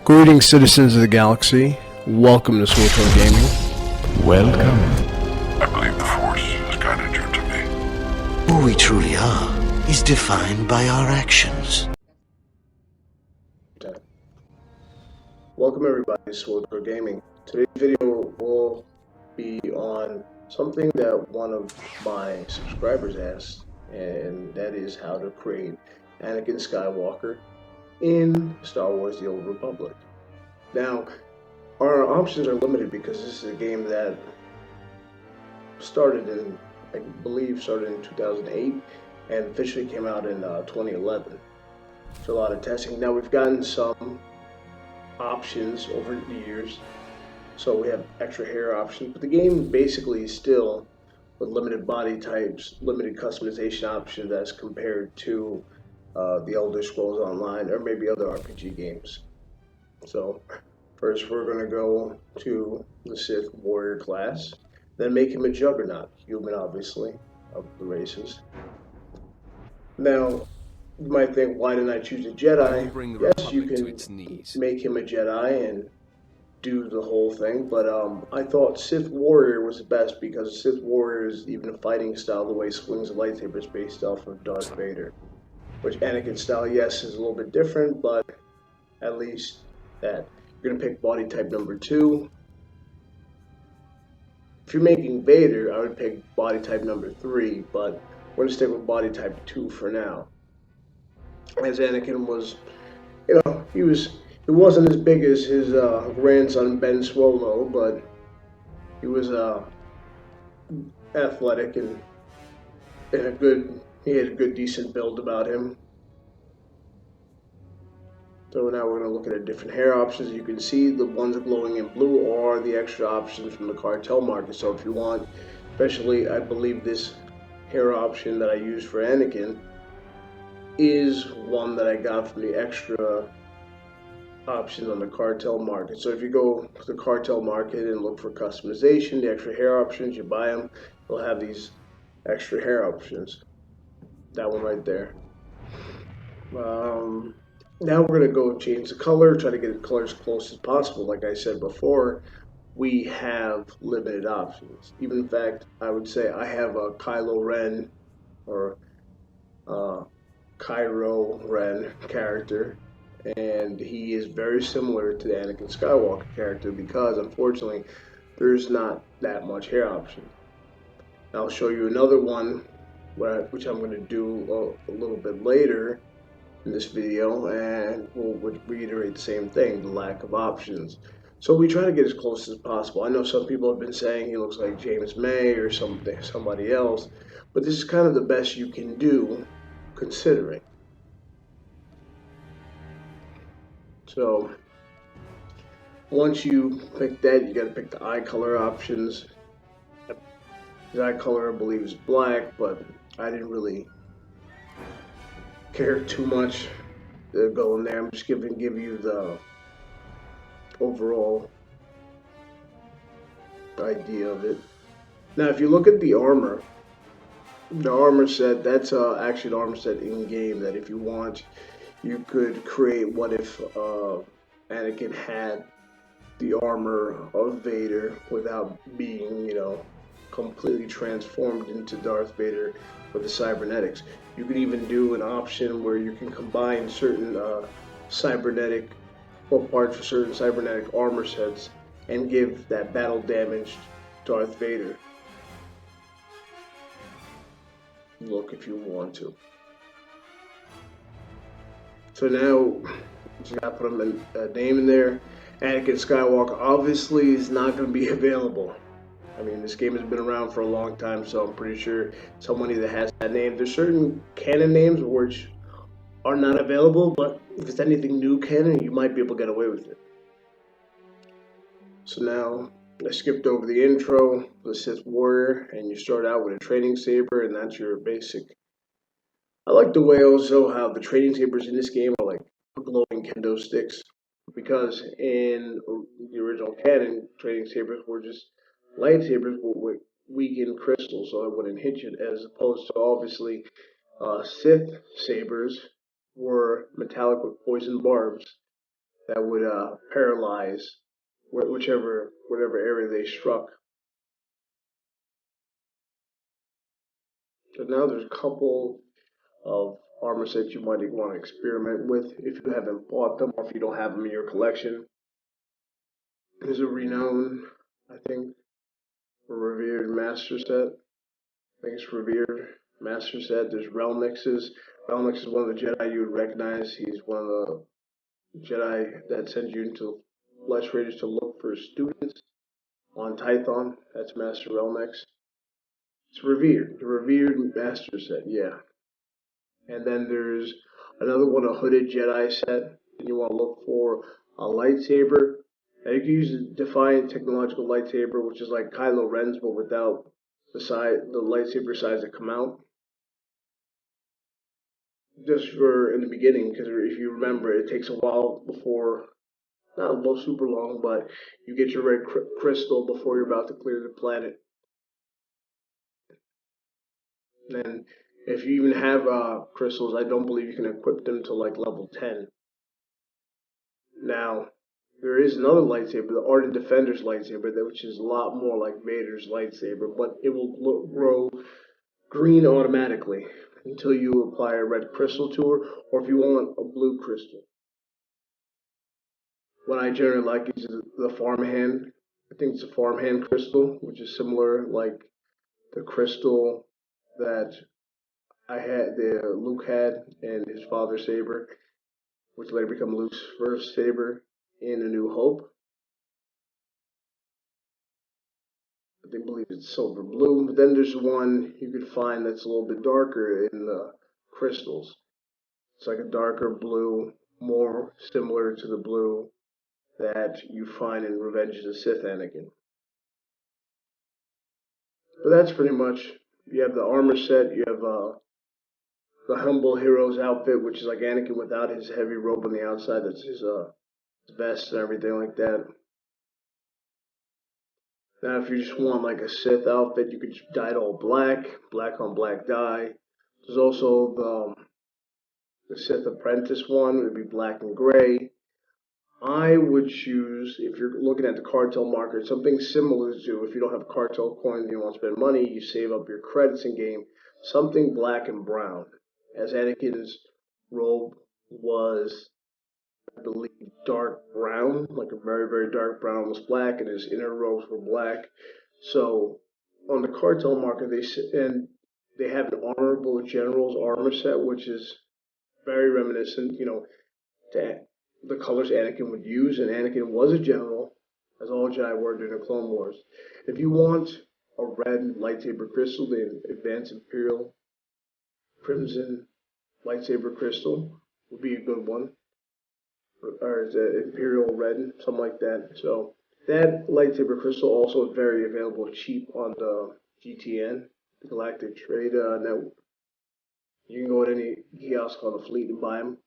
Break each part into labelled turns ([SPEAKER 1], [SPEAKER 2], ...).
[SPEAKER 1] Greetings, citizens of the galaxy. Welcome to Swtor Gaming.
[SPEAKER 2] Welcome.
[SPEAKER 3] I believe the Force has guided you to me.
[SPEAKER 4] Who we truly are is defined by our actions.
[SPEAKER 5] Welcome everybody to Swtor Gaming. Today's video will be on something that one of my subscribers asked, and that is how to create Anakin Skywalker in Star Wars The Old Republic. Now, our options are limited because this is a game that started in, I believe, started in 2008 and officially came out in 2011. So a lot of testing. Now we've gotten some options over the years, so we have extra hair options, but the game basically is still with limited body types, limited customization options as compared to the Elder Scrolls Online or maybe other RPG games. So first we're going to go to the Sith Warrior class, then make him a Juggernaut, human obviously, of the races. Now, you might think, why didn't I choose a Jedi? Yes, you can make him a Jedi and do the whole thing, but I thought Sith Warrior was the best because Sith Warrior is even a fighting style, the way he swings a lightsaber is based off of Darth Vader. Which Anakin style, yes, is a little bit different, but at least that. You're going to pick body type number 2. If you're making Vader, I would pick body type number 3, but we're going to stick with body type 2 for now. As Anakin was, he wasn't as big as his grandson Ben Swolo, but he was athletic and he had a good decent build about him. So now we're going to look at the different hair options. You can see the ones glowing in blue are the extra options from the cartel market. So if you want, especially I believe this hair option that I use for Anakin is one that I got from the extra options on the cartel market. So if you go to the cartel market and look for customization, the extra hair options, you buy them, they'll have these extra hair options. That one right there. Now we're going to go change the color, try to get the color as close as possible. Like I said before, we have limited options. Even in fact, I would say I have a Kylo Ren or Kylo Ren character, and he is very similar to the Anakin Skywalker character because unfortunately there's not that much hair option. I'll show you another one which I'm going to do a little bit later in this video, and we'll reiterate the same thing, the lack of options. So we try to get as close as possible. I know some people have been saying he looks like James May or somebody else, but this is kind of the best you can do considering. So once you pick that, you got to pick the eye color options. The eye color I believe is black, but I didn't really care too much to go in there. I'm just give you the overall idea of it. Now if you look at the armor set, that's actually an armor set in game that if you want you could create what if Anakin had the armor of Vader without being, completely transformed into Darth Vader with the cybernetics. You can even do an option where you can combine certain cybernetic parts for certain cybernetic armor sets and give that battle damaged Darth Vader look if you want to. So now you gotta put a name in there. Anakin Skywalker obviously is not going to be available. I mean, this game has been around for a long time, so I'm pretty sure somebody that has that name. There's certain canon names which are not available, but if it's anything new canon, you might be able to get away with it. So now, I skipped over the intro, the Sith Warrior, and you start out with a training saber, and that's your basic. I like the way also how the training sabers in this game are like glowing kendo sticks, because in the original canon, training sabers were just lightsabers with weakened crystals, so it wouldn't hit you, as opposed to obviously Sith sabers were metallic with poison barbs that would paralyze whatever area they struck. So now there's a couple of armor sets you might want to experiment with if you haven't bought them or if you don't have them in your collection. There's a renowned, I think, revered master set. I think it's revered master set. There's Relnix's. Relnix is one of the Jedi you would recognize. He's one of the Jedi that sends you into Flesh Raiders to look for students on Tython. That's Master Relnix. It's revered. The revered master set, yeah. And then there's another one, a hooded Jedi set. And you want to look for a lightsaber. Now you can use a Defiant technological lightsaber, which is like Kylo Ren's, but without the lightsaber size that come out. Just for in the beginning, because if you remember, it takes a while before, not super long, but you get your red crystal before you're about to clear the planet. And then, if you even have crystals, I don't believe you can equip them to like level 10. Now, there is another lightsaber, the Ardent Defender's lightsaber, which is a lot more like Vader's lightsaber, but it will grow green automatically until you apply a red crystal to her, or if you want a blue crystal. What I generally like is the farmhand. I think it's a farmhand crystal, which is similar like the crystal that Luke had and his father's saber, which later became Luke's first saber in A New Hope. I believe it's silver blue, but then there's one you could find that's a little bit darker in the crystals. It's like a darker blue, more similar to the blue that you find in Revenge of the Sith Anakin. But that's pretty much, you have the armor set, you have the humble hero's outfit, which is like Anakin without his heavy robe on the outside, that's his vest and everything like that. Now, if you just want like a Sith outfit, you could just dye it all black, black on black dye. There's also the Sith Apprentice one, it would be black and gray. I would choose, if you're looking at the cartel market, something similar to, if you don't have cartel coins, you don't want to spend money, you save up your credits in game, something black and brown. As Anakin's robe was, I believe, dark brown, like a very, very dark brown was black, and his inner robes were black. So on the cartel market, they have an honorable general's armor set, which is very reminiscent, to the colors Anakin would use, and Anakin was a general, as all Jedi were during the Clone Wars. If you want a red lightsaber crystal, the Advanced Imperial Crimson lightsaber crystal would be a good one. Or is it Imperial Red, something like that. So that lightsaber crystal also is very available cheap on the GTN, the Galactic Trade Network. You can go to any kiosk on the fleet and buy them.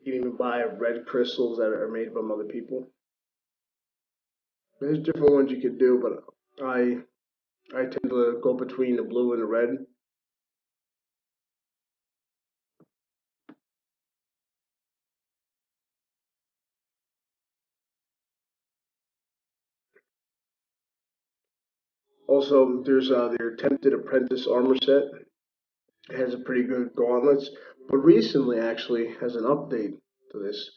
[SPEAKER 5] You can even buy red crystals that are made from other people. There's different ones you could do, but I tend to go between the blue and the red. Also, there's their Attempted Apprentice armor set. It has a pretty good gauntlets, but recently actually has an update to this.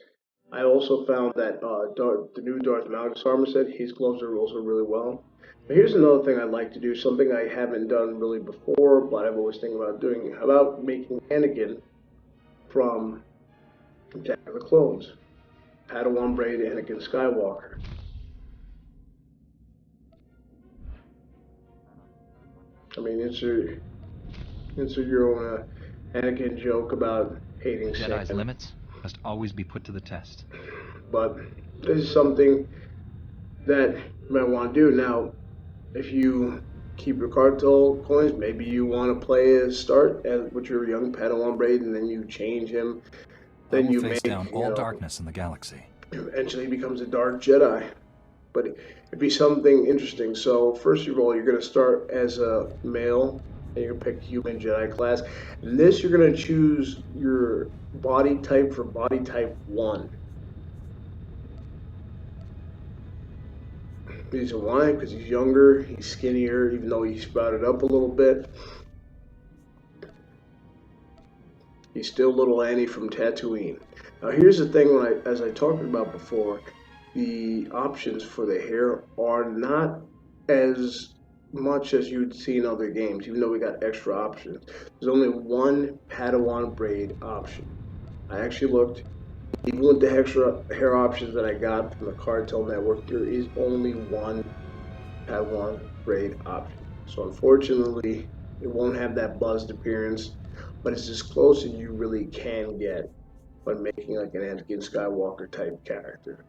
[SPEAKER 5] I also found that the new Darth Malgus armor set, his gloves are also really well. But here's another thing I'd like to do, something I haven't done really before, but I've always thinking about doing. How about making Anakin from Attack of the Clones? Padawan braid Anakin Skywalker. I mean, insert your own Anakin joke about hating
[SPEAKER 2] Jedi's
[SPEAKER 5] Sith.
[SPEAKER 2] limits must always be put to the test.
[SPEAKER 5] But this is something that you might want to do. Now, if you keep your cartel coins, maybe you want to play a start with your young Padawan braid, and then you change him. Then you
[SPEAKER 2] face
[SPEAKER 5] make
[SPEAKER 2] down all darkness in the galaxy.
[SPEAKER 5] Eventually, he becomes a dark Jedi. But it'd be something interesting. So first of all, you're going to start as a male, and you're going to pick human Jedi class. And this, you're going to choose your body type for body type 1. reason why, because he's younger, he's skinnier, even though he sprouted up a little bit. He's still little Annie from Tatooine. Now here's the thing, as I talked about before, the options for the hair are not as much as you'd see in other games, even though we got extra options. There's only one Padawan braid option. I actually looked, even with the extra hair options that I got from the Cartel Network, there is only one Padawan braid option. So unfortunately, it won't have that buzzed appearance, but it's as close as you really can get by making like an Anakin Skywalker type character.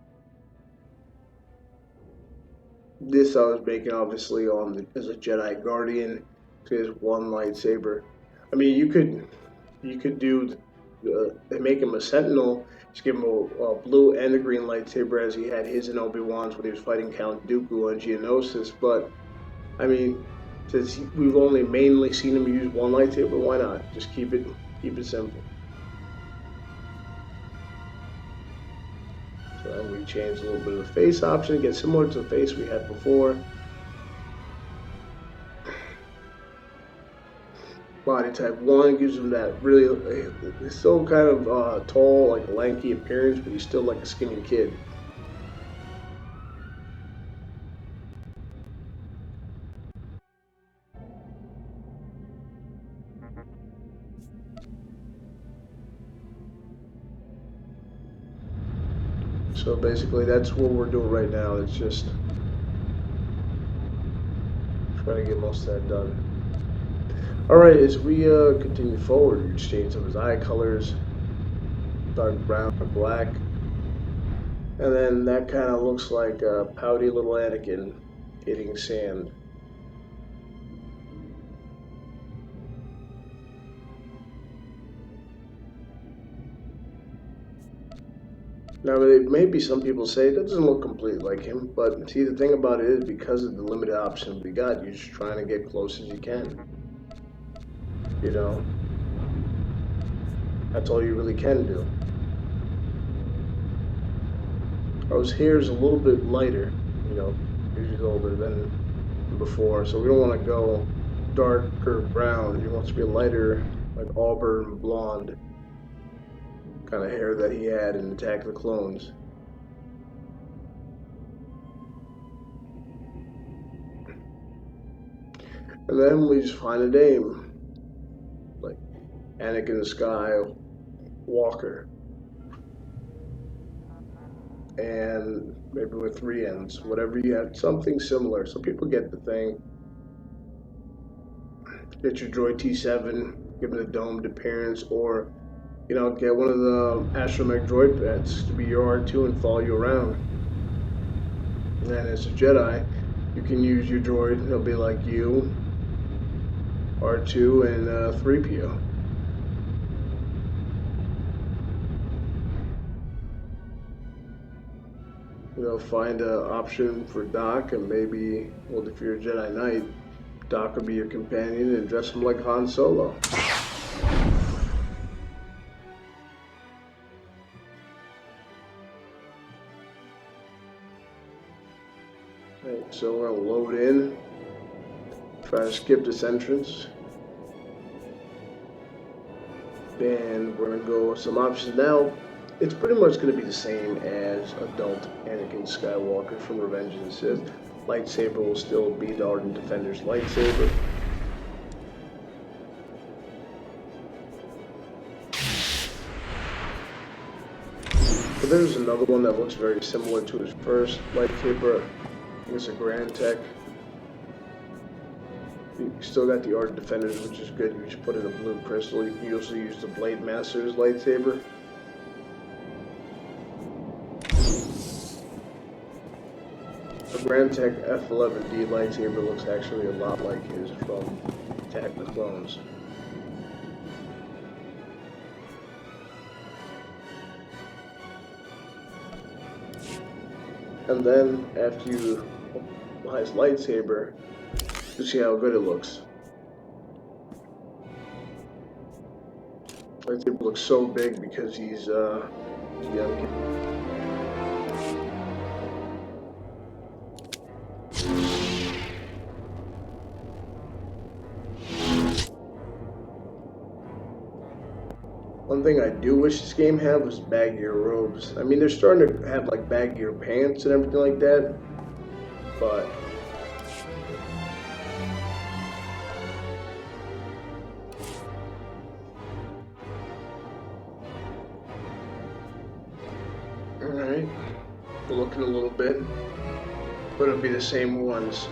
[SPEAKER 5] This I was making obviously as a Jedi Guardian, so he has one lightsaber. I mean, you could do make him a Sentinel, just give him a blue and a green lightsaber as he had his in Obi-Wan's when he was fighting Count Dooku on Geonosis. But I mean, since we've only mainly seen him use one lightsaber, why not just keep it simple? So then we changed a little bit of the face option, get similar to the face we had before. Body type 1 gives him that really, he's still kind of tall, like a lanky appearance, but he's still like a skinny kid. So basically that's what we're doing right now. It's just trying to get most of that done. Alright, as we continue forward, we change some of his eye colors, dark brown or black. And then that kind of looks like a pouty little Anakin eating sand. Now, maybe some people say it doesn't look completely like him, but see, the thing about it is because of the limited options we got, you're just trying to get close as you can. You know? That's all you really can do. His hair is a little bit lighter, you know, he's older than before, so we don't want to go darker brown. He wants to be a lighter, like auburn blonde kind of hair that he had in Attack of the Clones. And then we just find a name, like Anakin Skywalker. And maybe with 3 N's, whatever you have, something similar, so people get the thing. Get your Droid T7, give it a domed appearance, or you know, get one of the astromech droid pets to be your R2 and follow you around. And then as a Jedi, you can use your droid, he'll be like you, R2 and 3PO. You know, find an option for Doc, and maybe, well, if you're a Jedi Knight, Doc will be your companion and dress him like Han Solo. Right, so we're gonna load in, try to skip this entrance, and we're gonna go with some options now. It's pretty much going to be the same as adult Anakin Skywalker from Revenge of the Sith. Lightsaber will still be the Ardent Defender's lightsaber. But there's another one that looks very similar to his first lightsaber. I think it's a Grand Tech. You still got the Ardent Defenders, which is good. You just put in a blue crystal. You can also use the Blade Master's lightsaber. Grand Tech F11D lightsaber looks actually a lot like his from Attack of the Clones. And then after you apply his lightsaber, you see how good it looks. Lightsaber looks so big because he's young. One thing I do wish this game had was baggier robes. I mean, they're starting to have like baggier pants and everything like that, but alright, we're looking a little bit, but it'll be the same ones.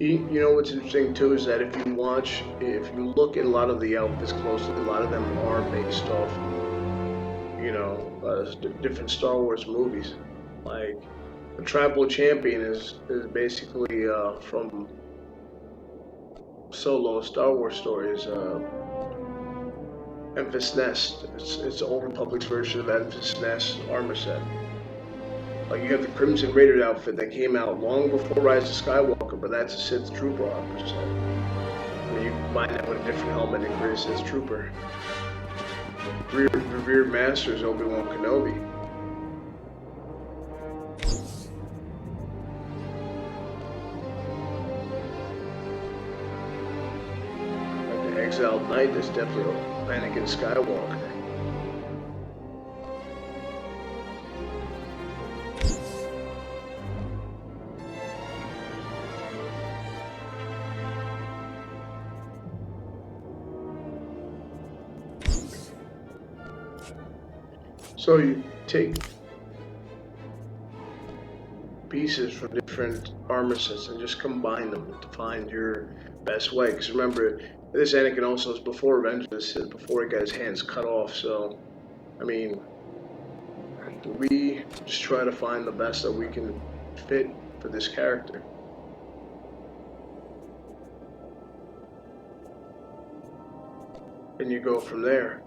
[SPEAKER 5] You know what's interesting too is that if you look at a lot of the outfits closely, a lot of them are based off, you know, different Star Wars movies. Like the Tribal Champion is basically from Solo Star Wars stories. Enfys Nest. It's the Old Republic's version of Enfys Nest armor set. Like you have the Crimson Raider outfit that came out long before Rise of Skywalker, but that's a Sith Trooper armor set. I mean, you combine that with a different helmet and create a Sith Trooper. Revered Master is Obi-Wan Kenobi. Like the Exiled Knight is definitely Anakin Skywalker. So you take pieces from different armor sets and just combine them to find your best way. Because remember, this Anakin also is before Revenge of the Sith, before he got his hands cut off. So, I mean, we just try to find the best that we can fit for this character. And you go from there.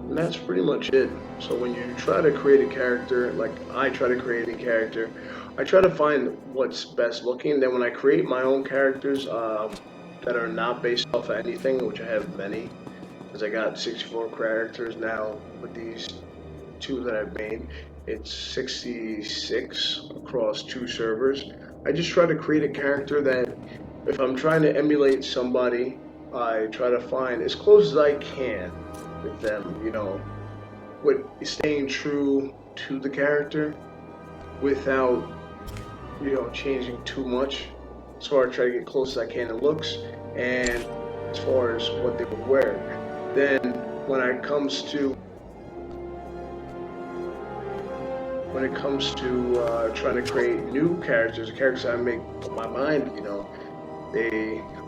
[SPEAKER 5] And that's pretty much it. So when you try to create a character, like I try to create a character, I try to find what's best looking. Then when I create my own characters that are not based off of anything, which I have many, because I got 64 characters now with these two that I've made. It's 66 across 2 servers. I just try to create a character that if I'm trying to emulate somebody, I try to find as close as I can with them, you know, with staying true to the character without, you know, changing too much. So I try to get close as I can in looks and as far as what they would wear. Then when it comes to trying to create new characters I make in my mind, you know,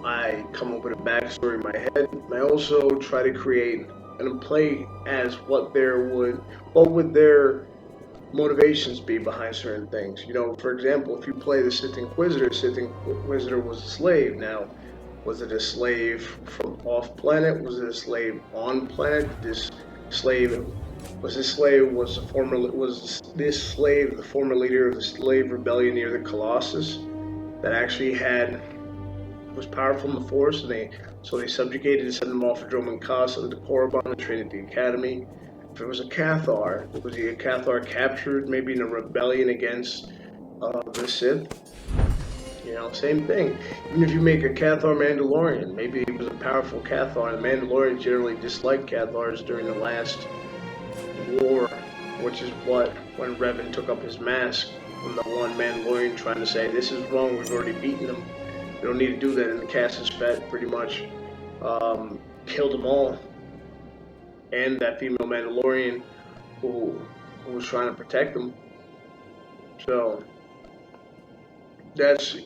[SPEAKER 5] I come up with a backstory in my head. I also try to create and play as what would their motivations be behind certain things. You know, for example, if you play the Sith Inquisitor was a slave. Now, was it a slave from off planet? Was it a slave on planet? Was this slave the former leader of the slave rebellion near the Colossus that actually was powerful in the Force, and so they subjugated and sent them off for Droman Casa and the Korriban and trained at the Academy? If it was a Cathar, was he a Cathar captured maybe in a rebellion against the Sith? You know, same thing. Even if you make a Cathar Mandalorian, maybe he was a powerful Cathar, and the Mandalorians generally disliked Cathars during the last war, which is when Revan took up his mask from the one Mandalorian trying to say, this is wrong, we've already beaten them. We don't need to do that, and the Cassius Fett pretty much killed them all. And that female Mandalorian who was trying to protect them. So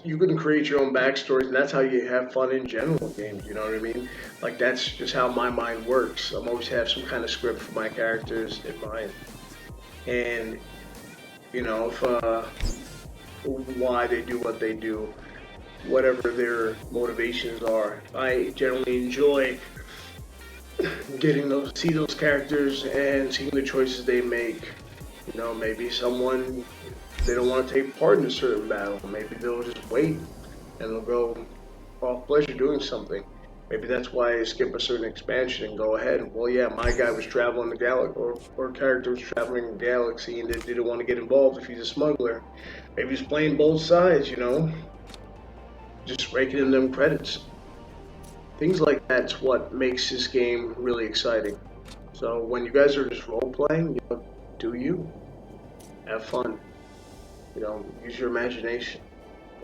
[SPEAKER 5] you can create your own backstories, and that's how you have fun in general games, you know what I mean? Like, that's just how my mind works. I'm always have some kind of script for my characters in mind. And, you know, why they do what they do, whatever their motivations are. I generally enjoy getting to see those characters and seeing the choices they make. You know, maybe someone they don't want to take part in a certain battle. Maybe they'll just wait and they'll go off pleasure doing something. Maybe that's why I skip a certain expansion and go ahead. Well, yeah, my guy was traveling the galaxy, or character was traveling the galaxy and they didn't want to get involved if he's a smuggler. Maybe he's playing both sides, you know? Just raking in them credits. Things like that's what makes this game really exciting. So when you guys are just role-playing, you know, do you. Have fun. You know, use your imagination.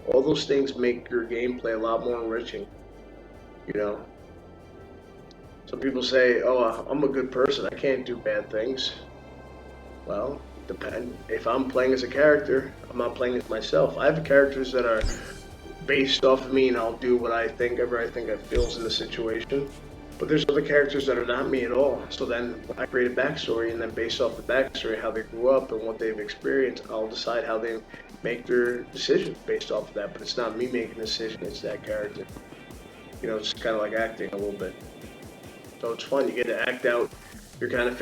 [SPEAKER 5] All those things make your gameplay a lot more enriching. You know, some people say, "Oh, I'm a good person. I can't do bad things." Well, depend. If I'm playing as a character, I'm not playing as myself. I have characters that are based off of me, and I'll do what I think I feels in the situation. But there's other characters that are not me at all. So then I create a backstory, and then based off the backstory, how they grew up and what they've experienced, I'll decide how they make their decisions based off of that. But it's not me making the decision; it's that character. You know, it's kind of like acting a little bit. So it's fun. You get to act out your kind of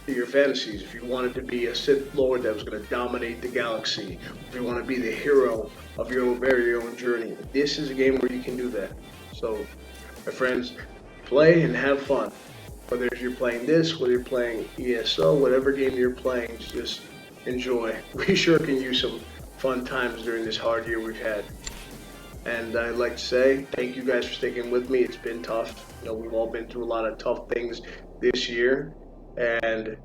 [SPEAKER 5] your fantasies. If you wanted to be a Sith Lord that was going to dominate the galaxy, if you want to be the hero of your very own journey, this is a game where you can do that. So, my friends, play and have fun. Whether you're playing this, whether you're playing ESO, whatever game you're playing, just enjoy. We sure can use some fun times during this hard year we've had. And I'd like to say thank you guys for sticking with me. It's been tough. You know, we've all been through a lot of tough things this year. And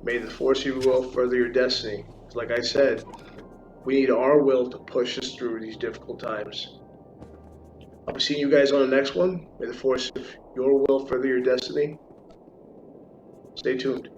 [SPEAKER 5] may the force, you will, further your destiny. Like I said, we need our will to push us through these difficult times. I'll be seeing you guys on the next one. May the force of your will further your destiny. Stay tuned.